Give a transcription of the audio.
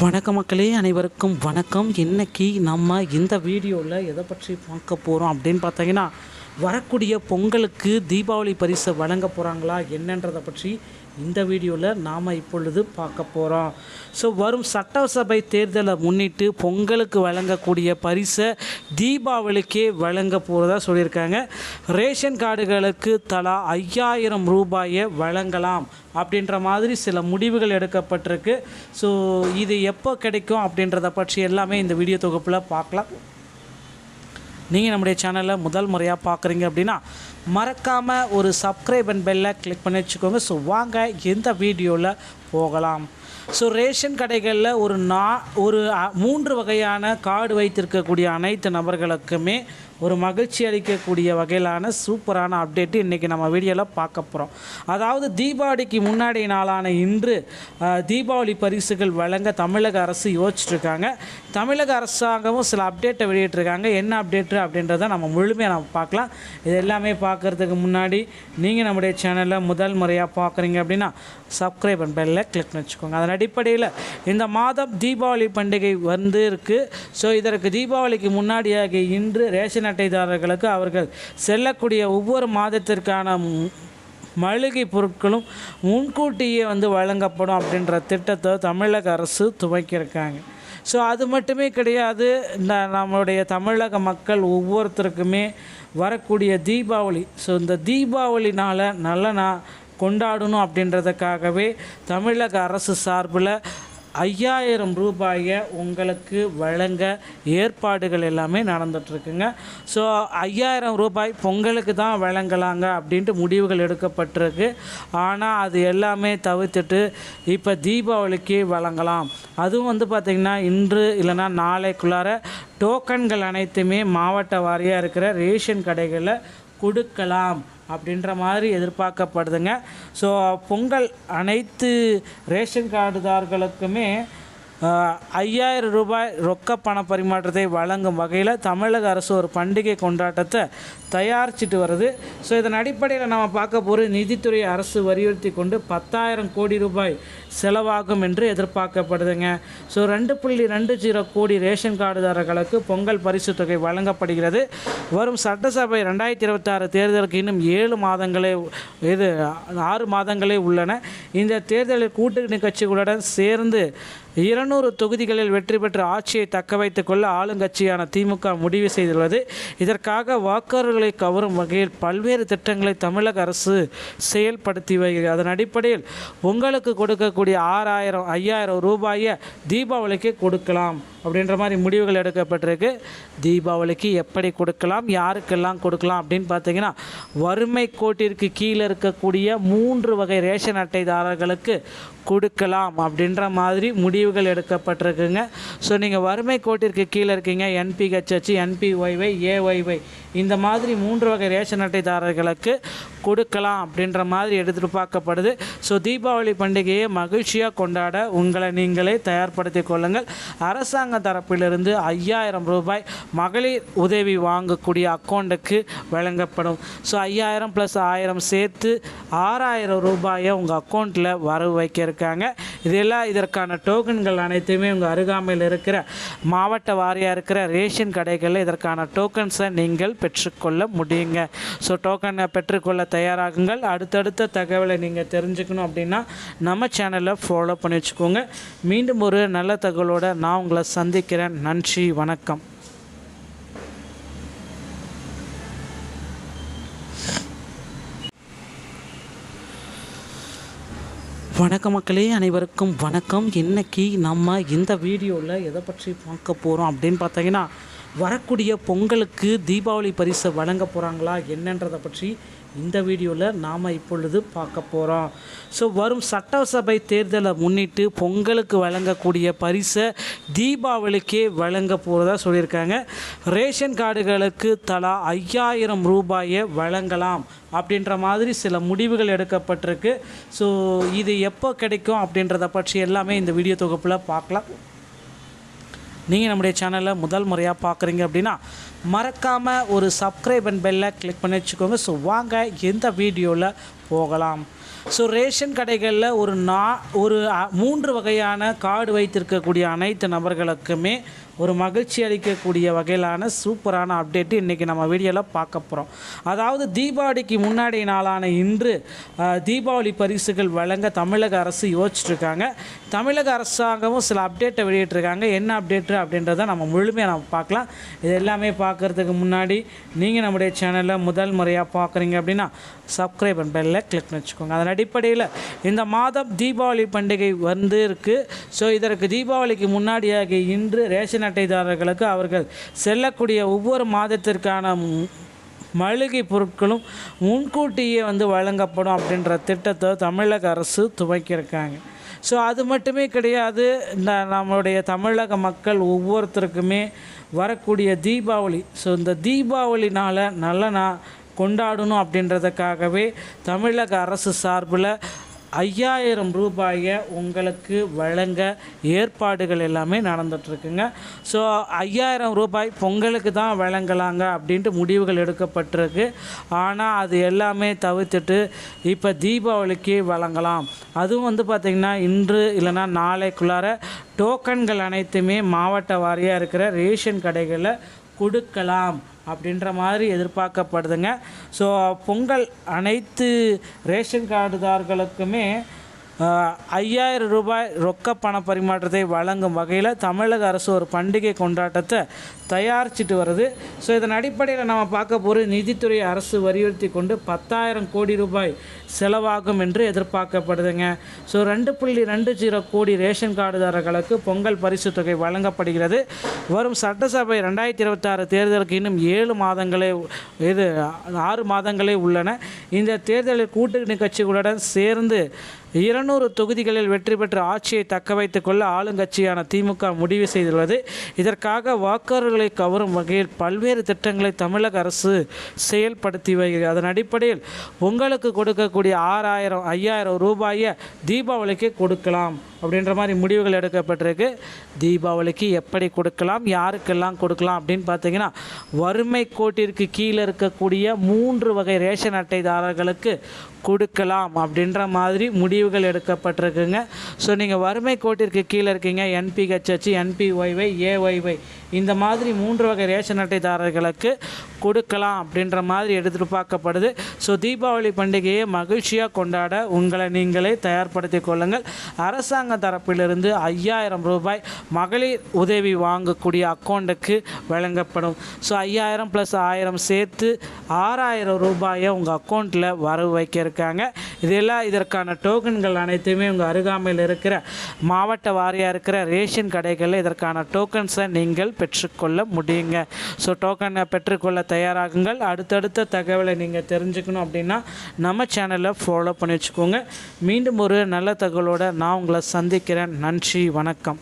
வணக்கம் மக்களே, அனைவருக்கும் வணக்கம். இன்றைக்கி நம்ம இந்த வீடியோவில் எதை பற்றி பார்க்க போகிறோம் அப்படின்னு பார்த்தீங்கன்னா, வரக்கூடிய பொங்கலுக்கு தீபாவளி பரிசை வழங்க போகிறாங்களா என்னன்றதை பற்றி இந்த வீடியோவில் நாம் இப்பொழுது பார்க்க போகிறோம். ஸோ வரும் சட்டசபை தேர்தலை முன்னிட்டு பொங்கலுக்கு வழங்கக்கூடிய பரிசை தீபாவளிக்கே வழங்க போகிறதா சொல்லியிருக்காங்க. ரேஷன் கார்டுகளுக்கு தலா 5000 ரூபாயை வழங்கலாம் அப்படின்ற மாதிரி சில முடிவுகள் எடுக்கப்பட்டிருக்கு. ஸோ இது எப்போ கிடைக்கும் அப்படின்றத பற்றி எல்லாமே இந்த வீடியோ தொகுப்பில் பார்க்கலாம். நீங்கள் நம்முடைய சேனலை முதல் முறையாக பார்க்குறீங்க அப்படின்னா மறக்காமல் ஒரு சப்ஸ்கிரைப் அண்ட் பெல்லை கிளிக் பண்ணி வச்சுக்கோங்க. ஸோ வாங்க இந்த வீடியோவில் போகலாம். ஸோ ரேஷன் கடைகளில் ஒரு 3 வகையான கார்டு வைத்திருக்கக்கூடிய அனைத்து நபர்களுக்குமே ஒரு மகிழ்ச்சி அளிக்கக்கூடிய வகையிலான சூப்பரான அப்டேட்டு இன்றைக்கி நம்ம வீடியோவில் பார்க்க போகிறோம். அதாவது தீபாவளிக்கு முன்னாடி நாளான இன்று தீபாவளி பரிசுகள் வழங்க தமிழக அரசு யோசிச்சுட்ருக்காங்க. தமிழக அரசாங்கமும் சில அப்டேட்டை வெளியிட்டிருக்காங்க. என்ன அப்டேட்டு அப்படின்றத நம்ம முழுமையாக நம்ம பார்க்கலாம். இது எல்லாமே பார்க்குறதுக்கு முன்னாடி நீங்கள் நம்முடைய சேனலில் முதல் முறையாக பார்க்குறீங்க அப்படின்னா சப்ஸ்கிரைப் அண்ட் பெல்லை கிளிக் பண்ணி வச்சுக்கோங்க. அதன் அடிப்படையில் இந்த மாதம் தீபாவளி பண்டிகை வந்து இருக்குது. ஸோ இதற்கு தீபாவளிக்கு முன்னாடியாக இன்று ரேஷன் அட்டைதாரர்களுக்கு அவர்கள் செல்லக்கூடிய ஒவ்வொரு மாதத்திற்கான மளிகை பொருட்களும் முன்கூட்டியே வழங்கப்படும் அப்படின்ற திட்டத்தை தமிழக அரசு துவக்கியிருக்காங்க. ஸோ அது மட்டுமே கிடையாது, நம்மளுடைய தமிழக மக்கள் ஒவ்வொருத்தருக்குமே வரக்கூடிய தீபாவளி, ஸோ இந்த தீபாவளினால் நல்ல கொண்டாடணும் அப்படின்றதுக்காகவே தமிழக அரசு சார்பில் 5000 ரூபாயை உங்களுக்கு வழங்க ஏற்பாடுகள் எல்லாமே நடந்துகிட்ருக்குங்க. ஸோ 5000 ரூபாய் பொங்கலுக்கு தான் வழங்கலாங்க அப்படின்ட்டு முடிவுகள் எடுக்கப்பட்டிருக்கு. ஆனால் அது எல்லாமே தவிர்த்துட்டு இப்போ தீபாவளிக்கு வழங்கலாம். அதுவும் பார்த்திங்கன்னா இன்று இல்லைன்னா நாளைக்குள்ளார டோக்கன்கள் அனைத்துமே மாவட்ட வாரியாக இருக்கிற ரேஷன் கடைகளில் கொடுக்கலாம் அப்படின்ற மாதிரி எதிர்பார்க்கப்படுதுங்க. ஸோ பொங்கல் அனைத்து ரேஷன் கார்டுதாரர்களுக்குமே 5000 ரூபாய் ரொக்க பண பரிமாற்றத்தை வழங்கும் வகையில் தமிழக அரசு ஒரு பண்டிகை கொண்டாட்டத்தை தயாரிச்சிட்டு வருது. ஸோ இதன் அடிப்படையில் நம்ம பார்க்க போகிற நிதித்துறை அரசு வலியுறுத்தி கொண்டு 10,000 கோடி ரூபாய் செலவாகும் என்று எதிர்பார்க்கப்படுதுங்க. ஸோ 2.20 கோடி ரேஷன் கார்டுதாரர்களுக்கு பொங்கல் பரிசு தொகை வழங்கப்படுகிறது. வரும் சட்டசபை 2026 தேர்தலுக்கு இன்னும் 6 மாதங்களே உள்ளன. இந்த தேர்தலில் கூட்டணி கட்சிகளுடன் சேர்ந்து 200 தொகுதிகளில் வெற்றி பெற்று ஆட்சியை தக்க வைத்துக் கொள்ள ஆளுங்கட்சியான திமுக முடிவு செய்துள்ளது. இதற்காக வாக்காளர்களை கவரும் வகையில் பல்வேறு திட்டங்களை தமிழக அரசு செயல்படுத்தி வருகிறது. அதன் அடிப்படையில் உங்களுக்கு கொடுக்கக்கூடிய 5000 ரூபாயை தீபாவளிக்கு கொடுக்கலாம் அப்படின்ற மாதிரி முடிவுகள் எடுக்கப்பட்டிருக்கு. தீபாவளிக்கு எப்படி கொடுக்கலாம், யாருக்கெல்லாம் கொடுக்கலாம் அப்படின்னு பார்த்தீங்கன்னா, வறுமை கோட்டிற்கு கீழே இருக்கக்கூடிய 3 வகை ரேஷன் அட்டைதாரர்களுக்கு கொடுக்கலாம் அப்படின்ற மாதிரி முடிவுகள் எடுக்கப்பட்டிருக்குங்க. ஸோ நீங்கள் வறுமை கோட்டிற்கு கீழே இருக்கீங்க, NPHH, NPYY, AYY இந்த மாதிரி 3 வகை ரேஷன் அட்டைதாரர்களுக்கு கொடுக்கலாம் அப்படின்ற மாதிரி எதிர்பார்க்கப்படுது. ஸோ தீபாவளி பண்டிகையை மகிழ்ச்சியாக கொண்டாட உங்களை நீங்களே தயார்படுத்திக் கொள்ளுங்கள். அரசாங்க தரப்பிலிருந்து 5000 ரூபாய் மகளிர் உதவி வாங்கக்கூடிய அக்கௌண்ட்டுக்கு வழங்கப்படும். ஸோ 5000 + 1000 சேர்த்து 6000 ரூபாயை உங்கள் அக்கௌண்ட்டில் வரவு வைக்க இருக்காங்க. இதற்கான டோக்கன்கள் அனைத்துமே உங்கள் அருகாமையில் இருக்கிற மாவட்ட வாரியாக இருக்கிற ரேஷன் கடைகளில் இதற்கான டோக்கன்ஸை நீங்கள் பெற்றுக்கொள்ள முடியுங்க. ஸோ டோக்கனை பெற்றுக்கொள்ள தயாராகுங்கள். அடுத்தடுத்த தகவலை நீங்கள் தெரிஞ்சுக்கணும் அப்படின்னா நம்ம சேனலை ஃபாலோ பண்ணி வச்சுக்கோங்க. மீண்டும் ஒரு நல்ல தகவலோடு நான் உங்களை சந்திக்கிறேன். நன்றி, வணக்கம். வணக்கம் மக்களே, அனைவருக்கும் வணக்கம். இன்றைக்கி நம்ம இந்த வீடியோவில் எதை பற்றி பார்க்க போகிறோம் அப்படின்னு பார்த்தீங்கன்னா, வரக்கூடிய பொங்கலுக்கு தீபாவளி பரிசை வழங்க போகிறாங்களா என்னன்றதை பற்றி இந்த வீடியோவில் நாம் இப்பொழுது பார்க்க போகிறோம். ஸோ வரும் சட்டசபை தேர்தலை முன்னிட்டு பொங்கலுக்கு வழங்கக்கூடிய பரிசை தீபாவளிக்கே வழங்க போகிறதா சொல்லியிருக்காங்க. ரேஷன் கார்டுகளுக்கு தலா 5000 ரூபாயை வழங்கலாம் அப்படின்ற மாதிரி சில முடிவுகள் எடுக்கப்பட்டிருக்கு. ஸோ இது எப்போ கிடைக்கும் அப்படின்றத பற்றி எல்லாமே இந்த வீடியோ தொகுப்பில் பார்க்கலாம். நீங்கள் நம்முடைய சேனலை முதல் முறையாக பார்க்குறீங்க அப்படின்னா மறக்காமல் ஒரு சப்ஸ்கிரைப் அண்ட் பெல்லை கிளிக் பண்ணி வச்சுக்கோங்க. ஸோ வாங்க இந்த வீடியோவில் போகலாம். ஸோ ரேஷன் கடைகளில் ஒரு 3 வகையான கார்டு வைத்திருக்கக்கூடிய அனைத்து நபர்களுக்குமே ஒரு மகிழ்ச்சி அளிக்கக்கூடிய வகையிலான சூப்பரான அப்டேட்டு இன்றைக்கி நம்ம வீடியோவில் பார்க்க போகிறோம். அதாவது தீபாவளிக்கு முன்னாடி நாளான இன்று தீபாவளி பரிசுகள் வழங்க தமிழக அரசு யோசிச்சுட்ருக்காங்க. தமிழக அரசாங்கமும் சில அப்டேட்டை வெளியிட்டிருக்காங்க. என்ன அப்டேட்டு அப்படின்றத நம்ம முழுமையாக பார்க்கலாம். இது எல்லாமே பார்க்குறதுக்கு முன்னாடி நீங்கள் நம்முடைய சேனலில் முதல் முறையாக பார்க்குறீங்க அப்படின்னா சப்ஸ்கிரைப் அண்ட் பெல்லை கிளிக் பண்ணி வச்சுக்கோங்க. அதன் அடிப்படையில் இந்த மாதம் தீபாவளி பண்டிகை வந்து இருக்குது. ஸோ இதற்கு தீபாவளிக்கு முன்னாடியாக இன்று ரேஷன் அட்டைதாரர்களுக்கு அவர்கள் செல்லக்கூடிய ஒவ்வொரு மாதத்திற்கான மளிகை பொருட்களும் முன்கூட்டியே வழங்கப்படும் அப்படின்ற திட்டத்தை தமிழக அரசு துவக்கியிருக்காங்க. ஸோ அது மட்டுமே கிடையாது, நம்மளுடைய தமிழக மக்கள் ஒவ்வொருத்தருக்குமே வரக்கூடிய தீபாவளி, ஸோ இந்த தீபாவளினால் நல்ல கொண்டாடணும் அப்படின்றதுக்காகவே தமிழக அரசு சார்பில் 5000 ரூபாயை உங்களுக்கு வழங்க ஏற்பாடுகள் எல்லாமே நடந்துகிட்ருக்குங்க. ஸோ 5000 ரூபாய் பொங்கலுக்கு தான் வழங்கலாங்க அப்படின்ட்டு முடிவுகள் எடுக்கப்பட்டிருக்கு. ஆனால் அது எல்லாமே தவிர்த்துட்டு இப்போ தீபாவளிக்கு வழங்கலாம். அதுவும் பார்த்திங்கன்னா இன்று இல்லைன்னா நாளைக்குள்ளார டோக்கன்கள் அனைத்துமே மாவட்ட வாரியாக இருக்கிற ரேஷன் கடைகளில் கொடுக்கலாம் அப்படின்ற மாதிரி எதிர்பார்க்கப்படுதுங்க. ஸோ பொங்கல் அனைத்து ரேஷன் கார்டுதாரர்களுக்குமே 5000 ரூபாய் ரொக்க பண பரிமாற்றத்தை வழங்கும் வகையில் தமிழக அரசு ஒரு பண்டிகை கொண்டாட்டத்தை தயாரிச்சிட்டு வருது. ஸோ இதன் அடிப்படையில் நம்ம பார்க்க போகிற நிதித்துறை அரசு வலியுறுத்தி கொண்டு 10,000 கோடி ரூபாய் செலவாகும் என்று எதிர்பார்க்கப்படுதுங்க. ஸோ 2.20 கோடி ரேஷன் கார்டுதாரர்களுக்கு பொங்கல் பரிசு தொகை வழங்கப்படுகிறது. வரும் சட்டசபை 2026 தேர்தலுக்கு இன்னும் 6 மாதங்களே உள்ளன. இந்த தேர்தலில் கூட்டணி கட்சிகளுடன் சேர்ந்து 200 தொகுதிகளில் வெற்றி பெற்ற ஆட்சியை தக்க வைத்துக் கொள்ள ஆளுங்கட்சியான திமுக முடிவு செய்துள்ளது. இதற்காக வாக்காளர்களை கவரும் வகையில் பல்வேறு திட்டங்களை தமிழக அரசு செயல்படுத்தி வருகிறது. அதன் அடிப்படையில் உங்களுக்கு கொடுக்கக்கூடிய 5000 ரூபாயை தீபாவளிக்கு கொடுக்கலாம் அப்படின்ற மாதிரி முடிவுகள் எடுக்கப்பட்டிருக்கு. தீபாவளிக்கு எப்படி கொடுக்கலாம், யாருக்கெல்லாம் கொடுக்கலாம் அப்படின்னு பார்த்தீங்கன்னா, வறுமை கோட்டிற்கு கீழே இருக்கக்கூடிய 3 வகை ரேஷன் அட்டைதாரர்களுக்கு கொடுக்கலாம் அப்படின்ற மாதிரி முடிவுகள் எடுக்கப்பட்டிருக்குங்க. ஸோ நீங்கள் வறுமை கோட்டிற்கு கீழே இருக்கீங்க, NPHH, NPYY, AYY இந்த மாதிரி 3 வகை ரேஷன் அட்டைதாரர்களுக்கு கொடுக்கலாம் அப்படின்ற மாதிரி எதிர்பார்க்கப்படுது. ஸோ தீபாவளி பண்டிகையை மகிழ்ச்சியாக கொண்டாட உங்களை நீங்களே தயார்படுத்தி கொள்ளுங்கள். அரசாங்க தரப்பிலிருந்து 5000 ரூபாய் மகளிர் உதவி வாங்கக்கூடிய அக்கௌண்ட்டுக்கு வழங்கப்படும். ஸோ 5000 + 1000 சேர்த்து 6000 ரூபாயை உங்கள் அக்கௌண்ட்டில் வரவு வைக்க இருக்காங்க. இதற்கான டோக்கன்கள் அனைத்துமே உங்கள் அருகாமையில் இருக்கிற மாவட்ட வாரியாக இருக்கிற ரேஷன் கடைகளில் இதற்கான டோக்கன்ஸை நீங்கள் பெற்றுக்கொள்ள முடியுங்க. ஸோ டோக்கனை பெற்றுக்கொள்ள தயாராகுங்கள். அடுத்தடுத்த தகவலை நீங்கள் தெரிஞ்சுக்கணும் அப்படின்னா நம்ம சேனலை ஃபாலோ பண்ணி வச்சுக்கோங்க. மீண்டும் ஒரு நல்ல தகவலோடு நான் உங்களை சந்திக்கிறேன். நன்றி, வணக்கம்.